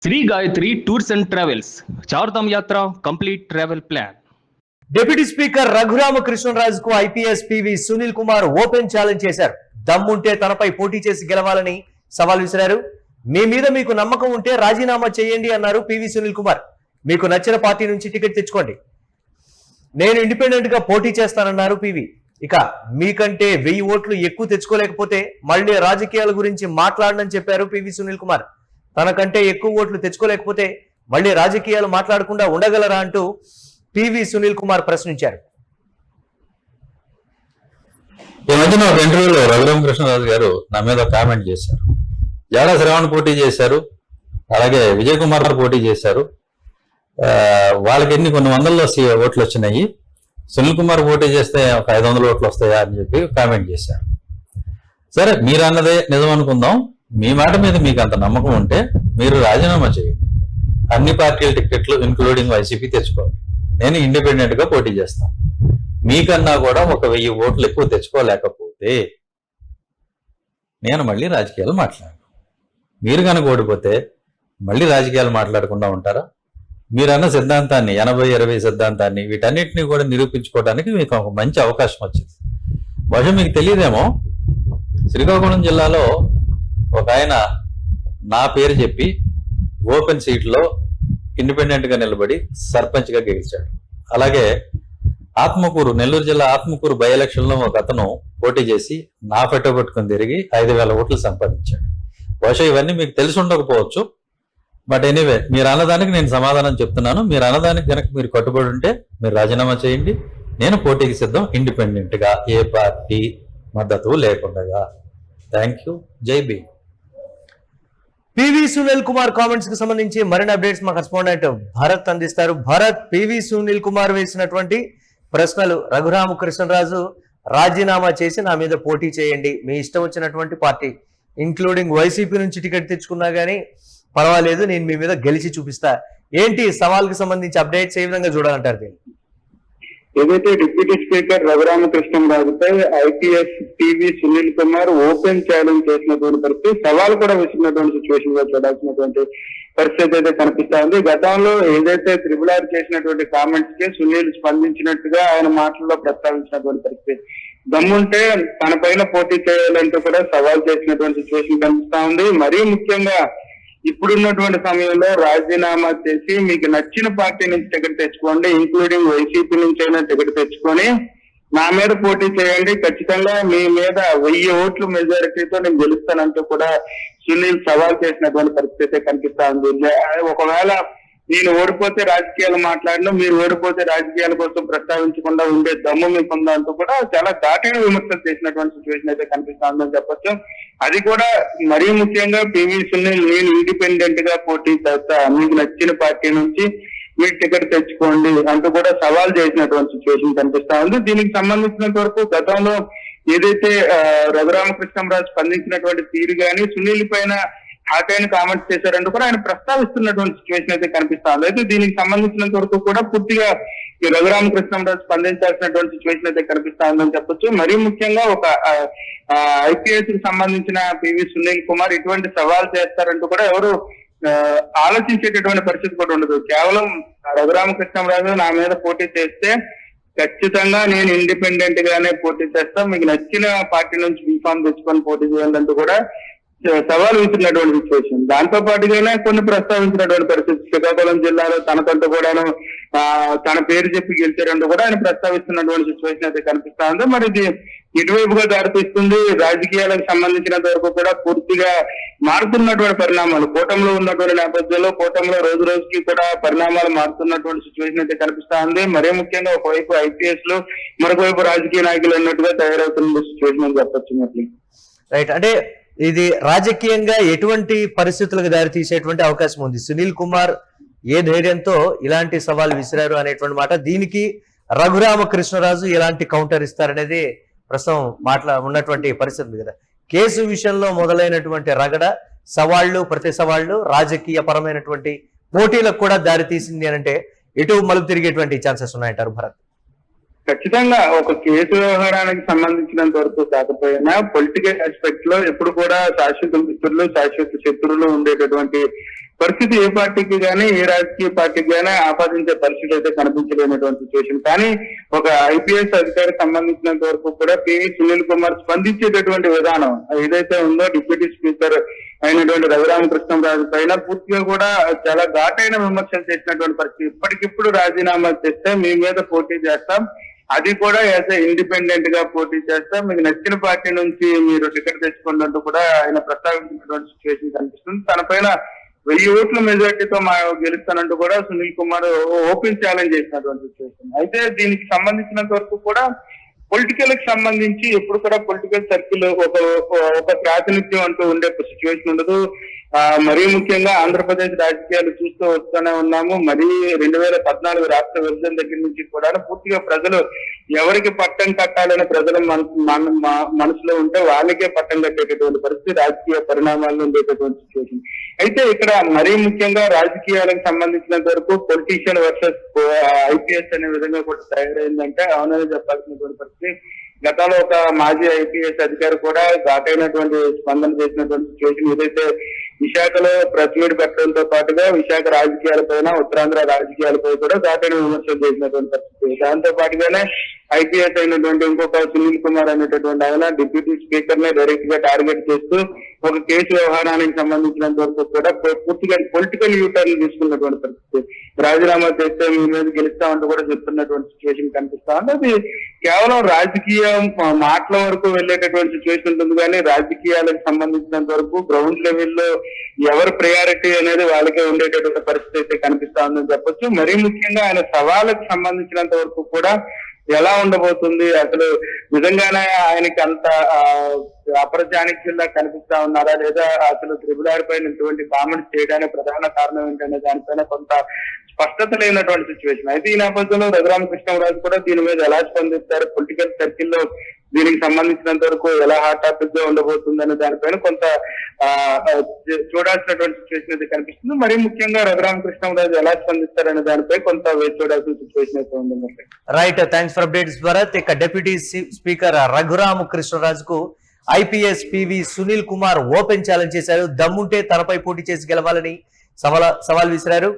Shri Gayatri tours and travels Chardham Yatra complete travel plan. Deputy speaker రఘురామకృష్ణరాజుకు IPS PV Sunil Kumar open challenge చేశారు. దమ్ముంటే తనపై పోటీ చేసి గెలవాలని సవాల్ విసిరారు. మీ మీద మీకు నమ్మకం ఉంటే రాజీనామా చేయండి అన్నారు పివి సునీల్ కుమార్. మీకు నచ్చిన పార్టీ నుంచి టికెట్ తెచ్చుకోండి, నేను ఇండిపెండెంట్ గా పోటీ చేస్తానన్నారు పివి. ఇక మీకంటే 1000 ఓట్లు ఎక్కువ తెచ్చుకోలేకపోతే మళ్ళీ రాజకీయాల గురించి మాట్లాడనని చెప్పారు పివి సునీల్ కుమార్. తనకంటే ఎక్కువ ఓట్లు తెచ్చుకోలేకపోతే మళ్ళీ రాజకీయాలు మాట్లాడకుండా ఉండగలరా అంటూ పివి సునీల్ కుమార్ ప్రశ్నించారు. ఈ మధ్యన ఒక ఇంటర్వ్యూలో రఘురామకృష్ణరాజు గారు నా మీద కామెంట్ చేశారు. జాడా శ్రవణ్ పోటీ చేశారు, అలాగే విజయ్ కుమార్ పోటీ చేశారు. వాళ్ళకి కొన్ని వందల్లో ఓట్లు వచ్చినాయి, సునీల్ కుమార్ పోటీ చేస్తే ఒక 500 ఓట్లు వస్తాయా అని చెప్పి కామెంట్ చేశారు. సరే, మీరు అన్నదే నిజం అనుకుందాం. మీ మాట మీద మీకు అంత నమ్మకం ఉంటే మీరు రాజీనామా చేయండి, అన్ని పార్టీల టికెట్లు ఇంక్లూడింగ్ వైసీపీ తెచ్చుకోండి, నేను ఇండిపెండెంట్ గా పోటీ చేస్తాను. మీకన్నా కూడా ఒక 1000 ఓట్లు ఎక్కువ తెచ్చుకోలేకపోతే నేను మళ్ళీ రాజకీయాలు మాట్లాడను. మీరు కనుక ఓడిపోతే మళ్ళీ రాజకీయాలు మాట్లాడకుండా ఉంటారా? మీరన్న సిద్ధాంతాన్ని 80-20 సిద్ధాంతాన్ని వీటన్నిటిని కూడా నిరూపించుకోవడానికి మీకు ఒక మంచి అవకాశం వచ్చింది. బహుశా మీకు తెలియదేమో, శ్రీకాకుళం జిల్లాలో ఒక ఆయన నా పేరు చెప్పి ఓపెన్ సీట్లో ఇండిపెండెంట్ గా నిలబడి సర్పంచ్ గా గెలిచాడు. అలాగే ఆత్మకూరు, నెల్లూరు జిల్లా ఆత్మకూరు బై ఎలక్షన్ లో ఒక అతను పోటీ చేసి నా ఫోటో పట్టుకుని తిరిగి 5000 ఓట్లు సంపాదించాడు. బహుశా ఇవన్నీ మీకు తెలిసి ఉండకపోవచ్చు, బట్ ఎనీవే మీరు అన్నదానికి నేను సమాధానం చెప్తున్నాను. మీరు అన్నదానికి కనుక మీరు కట్టుబడి ఉంటే మీరు రాజీనామా చేయండి, నేను పోటీకి సిద్ధం, ఇండిపెండెంట్ గా, ఏ పార్టీ మద్దతు లేకుండా. Thank you. జై భీమ్. పివి సునీల్ కుమార్ కామెంట్స్ కి సంబంధించి మరిన్ని అప్డేట్స్ మా కరెస్పాండెంట్ భరత్ అందిస్తారు. భరత్, పివి సునీల్ కుమార్ వేసినటువంటి ప్రశ్నలు, రఘురామకృష్ణరాజు రాజీనామా చేసి నా మీద పోటీ చేయండి, మీ ఇష్టం వచ్చినటువంటి పార్టీ ఇంక్లూడింగ్ వైసీపీ నుంచి టికెట్ తెచ్చుకున్నా గానీ పర్వాలేదు, నేను మీ మీద గెలిచి చూపిస్తా. ఏంటి సవాల్కి సంబంధించి అప్డేట్స్ ఏ విధంగా చూడాలంటారు? దీన్ని ఏదైతే డిప్యూటీ స్పీకర్ రఘురామకృష్ణరాజుపై IPS PV Sunil Kumar open challenge చేసినటువంటి పరిస్థితి, సవాల్ కూడా విసిరినటువంటి సిచ్యువేషన్ గా చూడాల్సినటువంటి పరిస్థితి అయితే కనిపిస్తా ఉంది. గతంలో ఏదైతే త్రిపుల్ చేసినటువంటి కామెంట్స్ కి సునీల్ స్పందించినట్టుగా ఆయన మాటల్లో ప్రస్తావించినటువంటి పరిస్థితి, దమ్ముంటే తన పైన పోటీ చేయాలంటూ కూడా సవాల్ చేసినటువంటి సిచ్యువేషన్ కనిపిస్తా ఉంది. మరీ ముఖ్యంగా ఇప్పుడున్నటువంటి సమయంలో రాజీనామా చేసి మీకు నచ్చిన పార్టీ నుంచి టికెట్ తెచ్చుకోండి, ఇంక్లూడింగ్ వైసీపీ నుంచి అయినా టికెట్ తెచ్చుకొని నా మీద పోటీ చేయండి, ఖచ్చితంగా మీ మీద 1000 ఓట్లు మెజారిటీతో నేను గెలుస్తానంటూ కూడా సునీల్ సవాల్ చేసినటువంటి పరిస్థితి కనిపిస్తా ఉంది. ఒకవేళ నేను ఓడిపోతే రాజకీయాలు మాట్లాడను, మీరు ఓడిపోతే రాజకీయాల కోసం ప్రస్తావించకుండా ఉండే దమ్ము మీకు ఉందా అంటూ కూడా చాలా ఘాటైన విమర్శలు చేసినటువంటి సిచ్యువేషన్ అయితే కనిపిస్తా ఉందని చెప్పొచ్చు. అది కూడా మరీ ముఖ్యంగా పివి సునీల్ నేను ఇండిపెండెంట్ గా పోటీ చేస్తా, మీకు నచ్చిన పార్టీ నుంచి మీరు టికెట్ తెచ్చుకోండి అంటూ కూడా సవాల్ చేసినటువంటి సిచ్యువేషన్ కనిపిస్తా ఉంది. దీనికి సంబంధించినంత వరకు గతంలో ఏదైతే రఘురామకృష్ణరాజు స్పందించినటువంటి తీరు గాని, సునీల్ పైన హాటైన కామెంట్స్ చేశారంటూ కూడా ఆయన ప్రస్తావిస్తున్నటువంటి సిచ్యువేషన్ అయితే కనిపిస్తా ఉంది. అయితే దీనికి సంబంధించినంత వరకు కూడా పూర్తిగా ఈ రఘురామకృష్ణరాజు స్పందించాల్సినటువంటి సిచ్యువేషన్ అయితే కనిపిస్తా ఉందని చెప్పొచ్చు. మరీ ముఖ్యంగా ఒక ఐపీఎస్ కి సంబంధించిన పివి సునీల్ కుమార్ ఇటువంటి సవాల్ చేస్తారంటూ కూడా ఎవరు ఆలోచించేటటువంటి పరిస్థితి కూడా ఉండదు. కేవలం రఘురామకృష్ణరాజు నా మీద పోటీ చేస్తే ఖచ్చితంగా నేను ఇండిపెండెంట్ గానే పోటీ చేస్తా, మీకు నచ్చిన పార్టీ నుంచి బీఫామ్ తెచ్చుకొని పోటీ చేయాలంటూ కూడా సవాల్ విసిరినటువంటి సిచ్యువేషన్. దాంతో పాటుగానే కొన్ని ప్రస్తావించినటువంటి పరిస్థితి, శ్రీకాకుళం జిల్లాలో తనకంటూ కూడాను తన పేరు చెప్పి గెలిచారంటూ కూడా ఆయన ప్రస్తావిస్తున్నటువంటి సిచ్యువేషన్ అయితే కనిపిస్తా ఉంది. మరి ఇది ఇటువైపుగా దారితీస్తుంది. రాజకీయాలకు సంబంధించినంత వరకు కూడా పూర్తిగా మారుతున్నటువంటి పరిణామాలు, కూటమిలో ఉన్నటువంటి నేపథ్యంలో కూటమిలో రోజు రోజుకి కూడా పరిణామాలు మారుతున్నటువంటి సిచ్యువేషన్ అయితే కనిపిస్తా ఉంది. మరీ ముఖ్యంగా ఒకవైపు ఐపీఎస్ లో, మరొకవైపు రాజకీయ నాయకులు అన్నట్టుగా తయారవుతున్న సిచ్యువేషన్ అని చెప్పొచ్చు. రైట్, అంటే ఇది రాజకీయంగా ఎటువంటి పరిస్థితులకు దారి తీసేటువంటి అవకాశం ఉంది? సునీల్ కుమార్ ఏ ధైర్యంతో ఇలాంటి సవాల్ విసిరారు అనేటువంటి మాట, దీనికి రఘురామకృష్ణరాజు ఎలాంటి కౌంటర్ ఇస్తారనేది ప్రస్తుతం ఉన్నటువంటి పరిస్థితి కదా. కేసు విషయంలో మొదలైనటువంటి రగడ, సవాళ్లు, ప్రతి సవాళ్లు రాజకీయ పరమైనటువంటి పోటీలకు కూడా దారి తీసింది అని అంటే ఎటు మలుపు తిరిగేటువంటి ఛాన్సెస్ ఉన్నాయంటారు భరత్? ఖచ్చితంగా ఒక కేసు వ్యవహారానికి సంబంధించినంత వరకు కాకపోయినా పొలిటికల్ ఆస్పెక్ట్ లో ఎప్పుడు కూడా శాశ్వత మిత్రులు శాశ్వత శత్రువులు ఉండేటటువంటి పరిస్థితి ఏ పార్టీకి కానీ ఏ రాజకీయ పార్టీకి కానీ ఆపాదించే పరిస్థితి అయితే కనిపించలేనటువంటి సిచ్యువేషన్. కానీ ఒక ఐపీఎస్ అధికారికి సంబంధించినంత వరకు కూడా పివి సునీల్ కుమార్ స్పందించేటటువంటి విధానం ఏదైతే ఉందో డిప్యూటీ స్పీకర్ అయినటువంటి రఘురామకృష్ణంరాజు పైన పూర్తిగా కూడా చాలా ఘాటైన విమర్శలు చేసినటువంటి పరిస్థితి. ఇప్పటికిప్పుడు రాజీనామా చేస్తే మీ మీద పోటీ చేస్తాం, అది కూడా యాజ్ ఇండిపెండెంట్ గా పోటీ చేస్తాం, మీకు నచ్చిన పార్టీ నుంచి మీరు టికెట్ తెచ్చుకున్నట్టు కూడా ఆయన ప్రస్తావించినటువంటి సిచ్యువేషన్ కనిపిస్తుంది. తన పైన 1000 ఓట్ల మెజార్టీతో గెలుస్తానంటూ కూడా సునీల్ కుమార్ ఓపెన్ ఛాలెంజ్ చేసినటువంటి సిచ్యువేషన్. అయితే దీనికి సంబంధించినంత వరకు కూడా పొలిటికల్ కి సంబంధించి ఎప్పుడు కూడా పొలిటికల్ సర్కిల్ ఒక ప్రాతినిధ్యం అంటూ ఉండే సిచ్యువేషన్ ఉండదు. మరీ ముఖ్యంగా ఆంధ్రప్రదేశ్ రాజకీయాలు చూస్తూ వస్తూనే ఉన్నాము. మరీ 2014 రాష్ట్ర విభజన దగ్గర నుంచి కూడా పూర్తిగా ప్రజలు ఎవరికి పట్టం కట్టాలని ప్రజల మనసులో ఉంటే వాళ్ళకే పట్టం కట్టేటటువంటి పరిస్థితి రాజకీయ పరిణామాల్లో ఉండేటటువంటి సిచ్యువేషన్. అయితే ఇక్కడ మరీ ముఖ్యంగా రాజకీయాలకు సంబంధించినంత వరకు పొలిటీషియన్ వర్సెస్ ఐపీఎస్ అనే విధంగా కూడా తయారైందంటే అవునని చెప్పాల్సినటువంటి పరిస్థితి. గతంలో ఒక మాజీ ఐపీఎస్ అధికారి కూడా ఘాటైనటువంటి స్పందన చేసినటువంటి సిచ్యువేషన్. ఏదైతే విశాఖలో ప్రెస్ మీట్ పెట్టడంతో పాటుగా విశాఖ రాజకీయాలపైన ఉత్తరాంధ్ర రాజకీయాలపై కూడా ఘాటైన విమర్శలు చేసినటువంటి పరిస్థితి. దాంతో పాటుగానే ఐపీఎస్ అయినటువంటి ఇంకొక సునీల్ కుమార్ అనేటటువంటి ఆయన డిప్యూటీ స్పీకర్ నే డైరెక్ట్ గా టార్గెట్ చేస్తూ ఒక కేసు వ్యవహారానికి సంబంధించినంత వరకు కూడా పూర్తిగా పొలిటికల్ యూటర్న్ తీసుకున్నటువంటి పరిస్థితి. రాజీనామా చేస్తే మీ మీద గెలుస్తామంటూ కూడా చెప్తున్నటువంటి సిచ్యువేషన్ కనిపిస్తా ఉంది. అది కేవలం రాజకీయ మాటల వరకు వెళ్ళేటటువంటి సిచ్యువేషన్ ఉంటుంది, కానీ రాజకీయాలకు సంబంధించినంత వరకు గ్రౌండ్ లెవెల్లో ఎవరు ప్రయారిటీ అనేది వాళ్ళకే ఉండేటటువంటి పరిస్థితి అయితే కనిపిస్తా ఉందని చెప్పొచ్చు. మరీ ముఖ్యంగా ఆయన సవాళ్ళకు సంబంధించినంత వరకు కూడా ఎలా ఉండబోతుంది, అసలు నిజంగానే ఆయనకి అంత అప్రజానిక్యంగా కనిపిస్తా ఉన్నారా, లేదా అసలు త్రిపురారి పైన ఇటువంటి కామెంట్స్ చేయడానికి ప్రధాన కారణం ఏంటనే దానిపైన కొంత స్పష్టత లేనటువంటి సిచ్యువేషన్. అయితే ఈ నేపథ్యంలో రఘురామకృష్ణంరాజు కూడా దీని మీద ఎలా స్పందిస్తారు, పొలిటికల్ సర్కిల్లో దీనికి సంబంధించినంత వరకు ఎలా హాట్ టాపిక్ గా ఉండబోతుంది అనే దానిపైన కొంత చూడాల్సినటువంటి సిచ్యువేషన్ అయితే కనిపిస్తుంది. మరీ ముఖ్యంగా రఘురామకృష్ణంరాజు ఎలా స్పందిస్తారనే దానిపై కొంత వేచి చూడాల్సిన సిచ్యువేషన్ అయితే ఉంది. Right, thanks for updates Bharat. ఇక డిప్యూటీ స్పీకర్ రఘురామకృష్ణరాజుకు IPS PV Sunil Kumar open challenge చేశారు. దమ్ముంటే తనపై పోటీ చేసి గెలవాలని సవాల్ విసిరారు.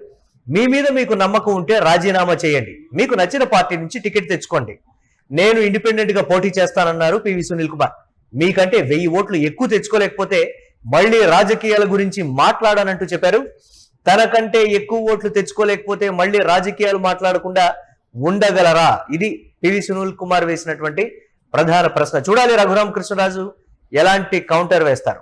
మీ మీద మీకు నమ్మకం ఉంటే రాజీనామా చేయండి, మీకు నచ్చిన పార్టీ నుంచి టికెట్ తెచ్చుకోండి, నేను ఇండిపెండెంట్ గా పోటీ చేస్తానన్నారు పివి సునీల్ కుమార్. మీకంటే 1000 ఓట్లు ఎక్కువ తెచ్చుకోలేకపోతే మళ్ళీ రాజకీయాల గురించి మాట్లాడానంటూ చెప్పారు. తనకంటే ఎక్కువ ఓట్లు తెచ్చుకోలేకపోతే మళ్ళీ రాజకీయాలు మాట్లాడకుండా ఉండగలరా? ఇది పివి సునీల్ కుమార్ వేసినటువంటి ప్రధాన ప్రశ్న. చూడాలి రఘురామకృష్ణరాజు ఎలాంటి కౌంటర్ వేస్తారు.